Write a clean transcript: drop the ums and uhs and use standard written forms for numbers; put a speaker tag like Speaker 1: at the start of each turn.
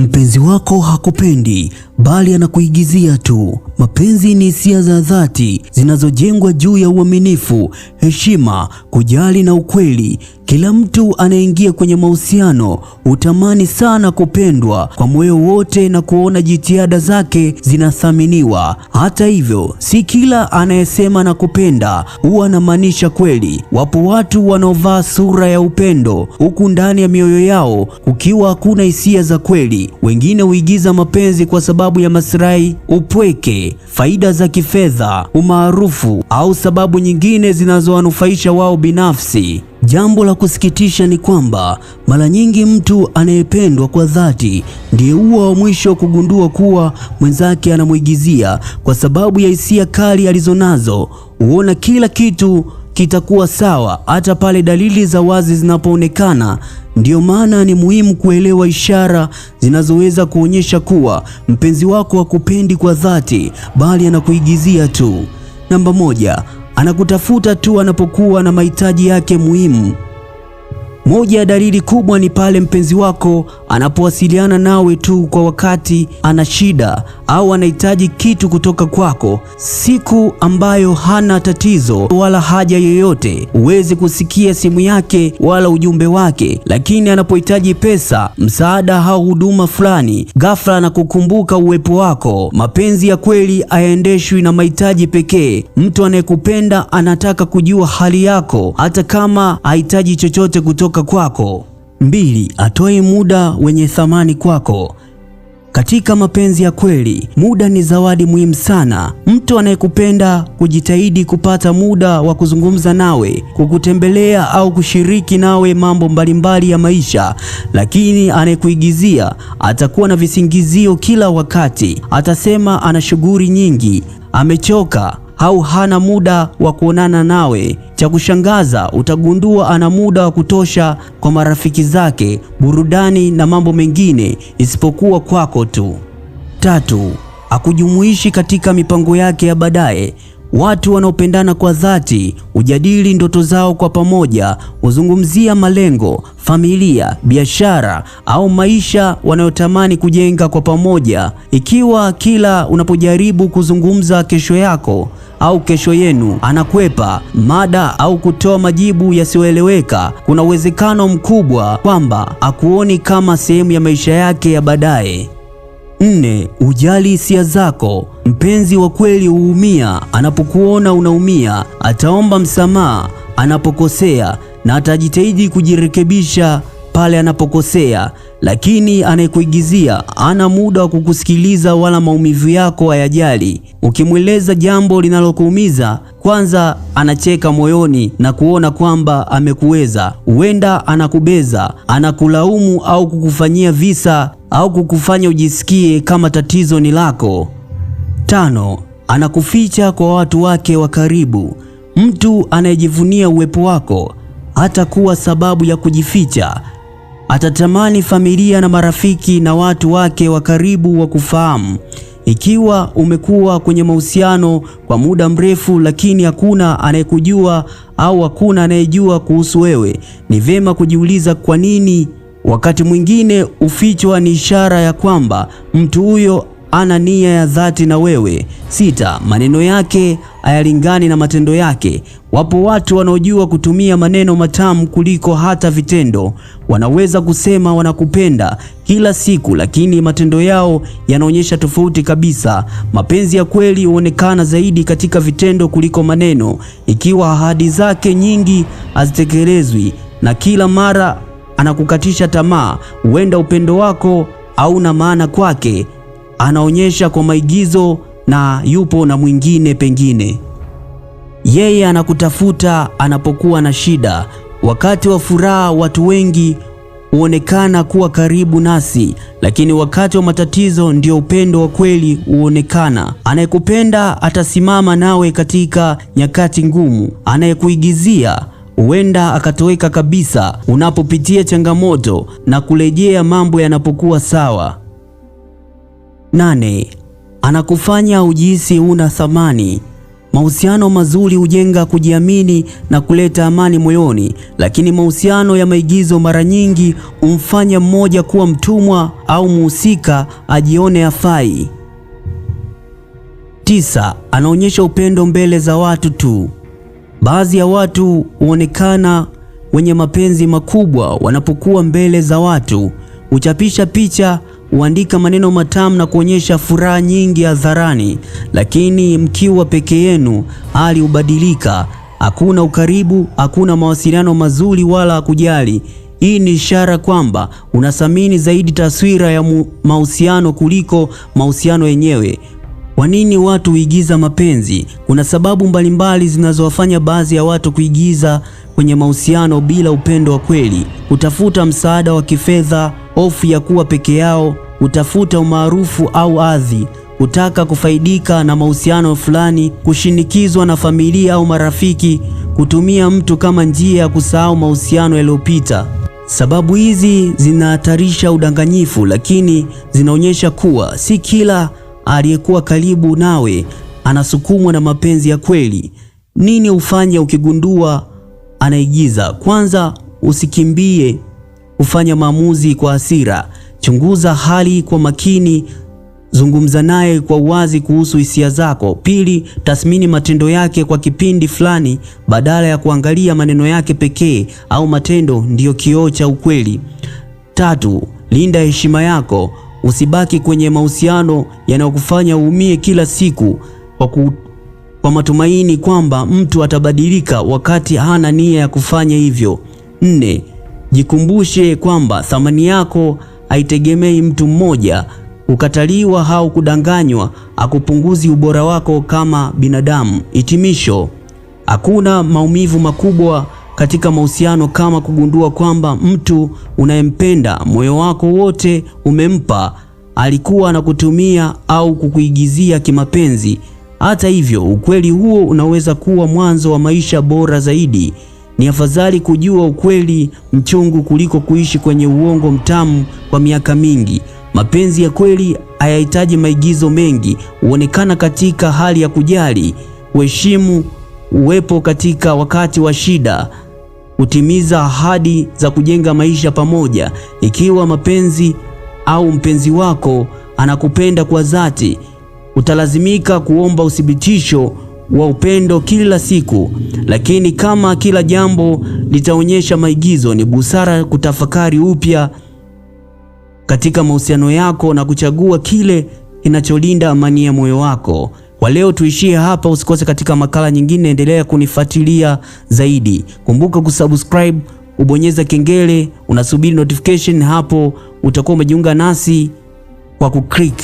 Speaker 1: Mpenzi wako hakupendi bali anakuigizia tu. Mapenzi ni hisia za dhati zinazojengwa juu ya uaminifu, heshima, kujali na ukweli. Kila mtu anayeingia kwenye mahusiano hutamani sana kupendwa kwa moyo wote na kuona jitihada zake zinathaminiwa. Hata hivyo, si kila anayesema nakupenda huwa anamaanisha kweli. Wapo watu wanaovaa sura ya upendo huku ndani ya mioyo yao kukiwa hakuna hisia za kweli. Wengine huigiza mapenzi kwa sababu ya maslahi, upweke, faida za kifedha, umaarufu au sababu nyingine zinazowanufaisha wao binafsi. Jambo la kusikitisha ni kwamba mara nyingi mtu anayependwa kwa dhati ndiye huwa wa mwisho kugundua kuwa mwenzake anamuigizia kwa sababu ya hisia kali alizonazo. Huona kila kitu kitakuwa sawa hata pale dalili za wazi zinapoonekana. Ndiyo maana ni muhimu kuelewa ishara zinazoweza kuonyesha kuwa mpenzi wako hakupendi kwa dhati bali anakuigizia tu. Namba 1, anakutafuta tu anapokuwa na mahitaji yake muhimu. Moja ya dalili kubwa ni pale mpenzi wako anapowasiliana nawe tu kwa wakati ana shida au anahitaji kitu kutoka kwako. Siku ambayo hana tatizo wala haja yoyote, huwezi kusikia simu yake wala ujumbe wake, lakini anapohitaji pesa, msaada au huduma fulani, ghafla anakukumbuka uwepo wako. Mapenzi ya kweli hayaendeshwi na mahitaji pekee. Mtu anayekupenda anataka kujua hali yako hata kama hahitaji chochote kutoka kwako. 2, atoe muda wenye thamani kwako. Katika mapenzi ya kweli, muda ni zawadi muhimu sana. Mtu anayekupenda kujitahidi kupata muda wa kuzungumza nawe, kukutembelea au kushiriki nawe mambo mbalimbali ya maisha. Lakini anayekuigizia atakuwa na visingizio kila wakati. Atasema ana shughuli nyingi, amechoka au hana muda wa kuonana nawe. Cha kushangaza, utagundua ana muda wa kutosha kwa marafiki zake, burudani na mambo mengine isipokuwa kwako tu. 3, akujumuishi katika mipango yake ya baadaye. Watu wanaopendana kwa dhati hujadili ndoto zao kwa pamoja, huzungumzia malengo, familia, biashara au maisha wanayotamani kujenga kwa pamoja. Ikiwa kila unapojaribu kuzungumza kesho yako au kesho yenu anakwepa mada au kutoa majibu yasiyoeleweka, kuna uwezekano mkubwa kwamba akuoni kama sehemu ya maisha yake ya baadaye. 4, ujali hisia zako. Mpenzi wa kweli huumia anapokuona unaumia. Ataomba msamaha anapokosea na atajitahidi kujirekebisha pale anapokosea. Lakini anayekuigizia hana muda wa kukusikiliza wala maumivu yako hayajali. Ukimweleza jambo linalokuumiza, kwanza anacheka moyoni na kuona kwamba amekuweza. Huenda anakubeza, anakulaumu au kukufanyia visa au kukufanya ujisikie kama tatizo ni lako. 5, anakuficha kwa watu wake wa karibu. Mtu anayejivunia uwepo wako hatakuwa sababu ya kujificha. Atatamani familia na marafiki na watu wake wa karibu wa kufahamu. Ikiwa umekuwa kwenye mahusiano kwa muda mrefu lakini hakuna anayekujua au hakuna anayejua kuhusu wewe, ni vyema kujiuliza kwa nini. Wakati mwingine ufichwa ni ishara ya kwamba mtu huyo ana nia ya dhati na wewe. 6, maneno yake hayalingani na matendo yake. Wapo watu wanaojua kutumia maneno matamu kuliko hata vitendo. Wanaweza kusema wanakupenda kila siku, lakini matendo yao yanaonyesha tofauti kabisa. Mapenzi ya kweli huonekana zaidi katika vitendo kuliko maneno. Ikiwa ahadi zake nyingi hazitekelezwi na kila mara anakukatisha tamaa, huenda upendo wako hauna maana kwake. Anaonyesha kwa maigizo na yupo na mwingine pengine. Yeye anakutafuta anapokuwa na shida. Wakati wa furaha watu wengi huonekana kuwa karibu nasi, lakini wakati wa matatizo ndio upendo wa kweli huonekana. Anayekupenda atasimama nawe katika nyakati ngumu. Anayekuigizia huenda akatoweka kabisa unapopitia changamoto na kurejea mambo yanapokuwa sawa. 8, anakufanya ujihisi una thamani. Mahusiano mazuri hujenga kujiamini na kuleta amani moyoni, lakini mahusiano ya maigizo mara nyingi humfanya mmoja kuwa mtumwa au mhusika ajione hafai. 9. Anaonyesha upendo mbele za watu tu. Baadhi ya watu huonekana wenye mapenzi makubwa wanapokuwa mbele za watu. Huchapisha picha, huandika maneno matamu na kuonyesha furaha nyingi hadharani, lakini mkiwa peke yenu hali hubadilika. Hakuna ukaribu, hakuna mawasiliano mazuri wala kujali. Hii ni ishara kwamba unathamini zaidi taswira ya mahusiano kuliko mahusiano yenyewe. Kwa nini watu huigiza mapenzi? Kuna sababu mbalimbali zinazowafanya baadhi ya watu kuigiza kwenye mahusiano bila upendo wa kweli. Kutafuta msaada wa kifedha, hofu ya kuwa peke yao, kutafuta umaarufu au hadhi, kutaka kufaidika na mahusiano fulani, kushinikizwa na familia au marafiki, kutumia mtu kama njia ya kusahau mahusiano yaliyopita. Sababu hizi zinahatarisha udanganyifu, lakini zinaonyesha kuwa si kila aliyekuwa karibu nawe anasukumwa na mapenzi ya kweli. Nini ufanye ukigundua anaigiza? Kwanza, usikimbie kufanya maamuzi kwa hasira. Chunguza hali kwa makini, zungumza naye kwa uwazi kuhusu hisia zako. Pili, tathmini matendo yake kwa kipindi fulani badala ya kuangalia maneno yake pekee, au matendo ndiyo kioo cha ukweli. Tatu, linda heshima yako. Usibaki kwenye mahusiano yanayokufanya uumie kila siku kwa matumaini kwamba mtu atabadilika wakati hana nia ya kufanya hivyo. 4. Jikumbushe kwamba thamani yako haitegemei mtu mmoja. Kukataliwa au kudanganywa hakupunguzi ubora wako kama binadamu. Hitimisho: hakuna maumivu makubwa katika mahusiano kama kugundua kwamba mtu unayempenda moyo wako wote umempa alikuwa anakutumia au kukuigizia kimapenzi. Hata hivyo, ukweli huo unaweza kuwa mwanzo wa maisha bora zaidi. Ni afadhali kujua ukweli mchungu kuliko kuishi kwenye uongo mtamu kwa miaka mingi. Mapenzi ya kweli hayahitaji maigizo mengi, huonekana katika hali ya kujali, kuheshimu, uwepo katika wakati wa shida, kutimiza ahadi za kujenga maisha pamoja. Ikiwa mapenzi au mpenzi wako anakupenda kwa dhati, utalazimika kuomba uthibitisho wa upendo kila siku. Lakini kama kila jambo litaonyesha maigizo, ni busara kutafakari upya katika mahusiano yako na kuchagua kile kinacholinda amani ya moyo wako. Kwa leo tuishie hapa. Usikose katika makala nyingine, endelea kunifuatilia zaidi. Kumbuka kusubscribe, ubonyeza kengele, unasubiri notification, hapo utakuwa umejiunga nasi kwa kuclick.